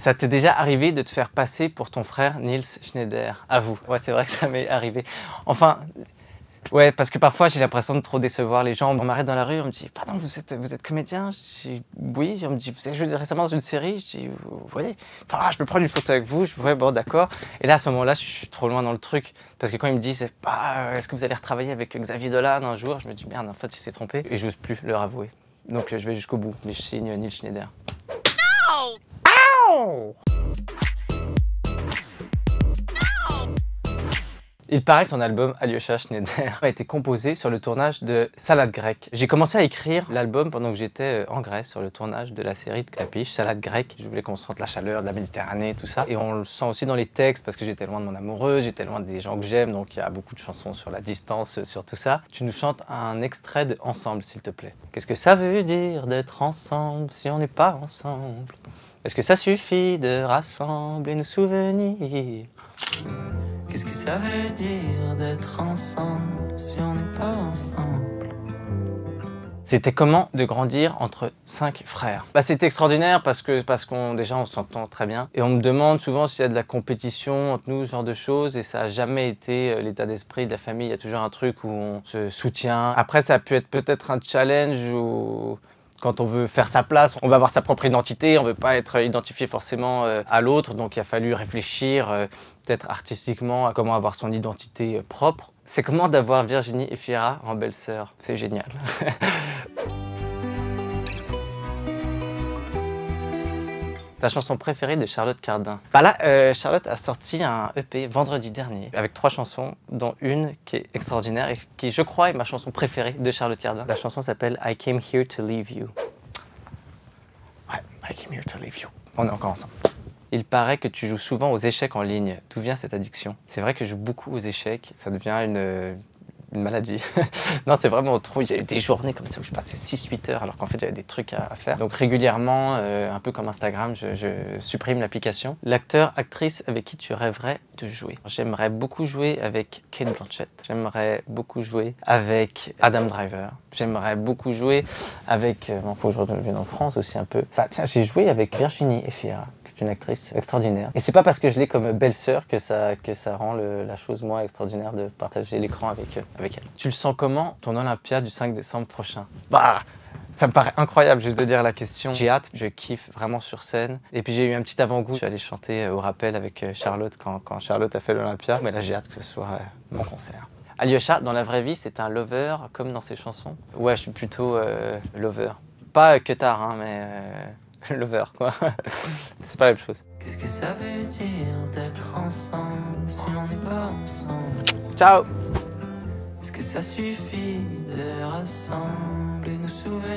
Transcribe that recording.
Ça t'est déjà arrivé de te faire passer pour ton frère Nils Schneider? Avoue. Ouais, c'est vrai que ça m'est arrivé. Enfin, ouais, parce que parfois j'ai l'impression de trop décevoir les gens. On m'arrête dans la rue, on me dit pardon, vous êtes comédien? Je dis oui. On me dit vous avez joué récemment dans une série? Je dis oui. Enfin, je peux prendre une photo avec vous? Je dis ouais, bon, d'accord. Et là, à ce moment-là, je suis trop loin dans le truc. Parce que quand ils me disent est-ce que vous allez retravailler avec Xavier Dolan un jour? Je me dis merde, en fait, il s'est trompé. Et j'ose plus leur avouer. Donc je vais jusqu'au bout. Mais je signe Nils Schneider. No! Ow! Il paraît que son album Alyosha Schneider a été composé sur le tournage de Salade grecque. J'ai commencé à écrire l'album pendant que j'étais en Grèce sur le tournage de la série de Clapiche, Salade grecque. Je voulais qu'on sente la chaleur de la Méditerranée, tout ça. Et on le sent aussi dans les textes parce que j'étais loin de mon amoureuse, j'étais loin des gens que j'aime, donc il y a beaucoup de chansons sur la distance, sur tout ça. Tu nous chantes un extrait de Ensemble, s'il te plaît. Qu'est-ce que ça veut dire d'être ensemble si on n'est pas ensemble? Est-ce que ça suffit de rassembler nos souvenirs? Qu'est-ce que ça veut dire d'être ensemble si on n'est pas ensemble? C'était comment de grandir entre 5 frères? Bah, c'était extraordinaire parce qu'on déjà on s'entend très bien. Et on me demande souvent s'il y a de la compétition entre nous, ce genre de choses. Et ça n'a jamais été l'état d'esprit de la famille. Il y a toujours un truc où on se soutient. Après, ça a pu être peut-être un challenge où... Quand on veut faire sa place, on va avoir sa propre identité, on ne veut pas être identifié forcément à l'autre, donc il a fallu réfléchir peut-être artistiquement à comment avoir son identité propre. C'est comment d'avoir Virginie Efira en belle-sœur, c'est génial. Ta chanson préférée de Charlotte Cardin? Bah là, Charlotte a sorti un EP vendredi dernier avec 3 chansons, dont une qui est extraordinaire et qui, je crois, est ma chanson préférée de Charlotte Cardin. La chanson s'appelle I Came Here to Leave You. Ouais, I Came Here to Leave You. On est encore ensemble. Il paraît que tu joues souvent aux échecs en ligne. D'où vient cette addiction? C'est vrai que je joue beaucoup aux échecs. Ça devient une maladie. Non, c'est vraiment trop. Il y a eu des journées comme ça où je passais 6-8 heures alors qu'en fait j'avais des trucs à faire. Donc régulièrement, un peu comme Instagram, je supprime l'application. L'acteur, actrice avec qui tu rêverais de jouer? J'aimerais beaucoup jouer avec Kate Blanchett. J'aimerais beaucoup jouer avec Adam Driver. J'aimerais beaucoup jouer avec... Bon, faut que je revienne en France aussi un peu. Enfin, tiens, j'ai joué avec Virginie Efira, une actrice extraordinaire. Et c'est pas parce que je l'ai comme belle-sœur que ça rend la chose moins extraordinaire de partager l'écran avec elle. Tu le sens comment, ton Olympia du 5 décembre prochain? Bah, ça me paraît incroyable juste de dire la question. J'ai hâte, je kiffe vraiment sur scène. Et puis j'ai eu un petit avant-goût. Je suis allé chanter au rappel avec Charlotte quand Charlotte a fait l'Olympia. Mais là j'ai hâte que ce soit mon concert. Alyosha, dans la vraie vie, c'est un lover comme dans ses chansons? Ouais, je suis plutôt lover. Pas que tard, hein, mais... lover, quoi. C'est pas la même chose. Qu'est-ce que ça veut dire d'être ensemble si on n'est pas ensemble? Ciao! Est-ce que ça suffit de rassembler nos souvenirs?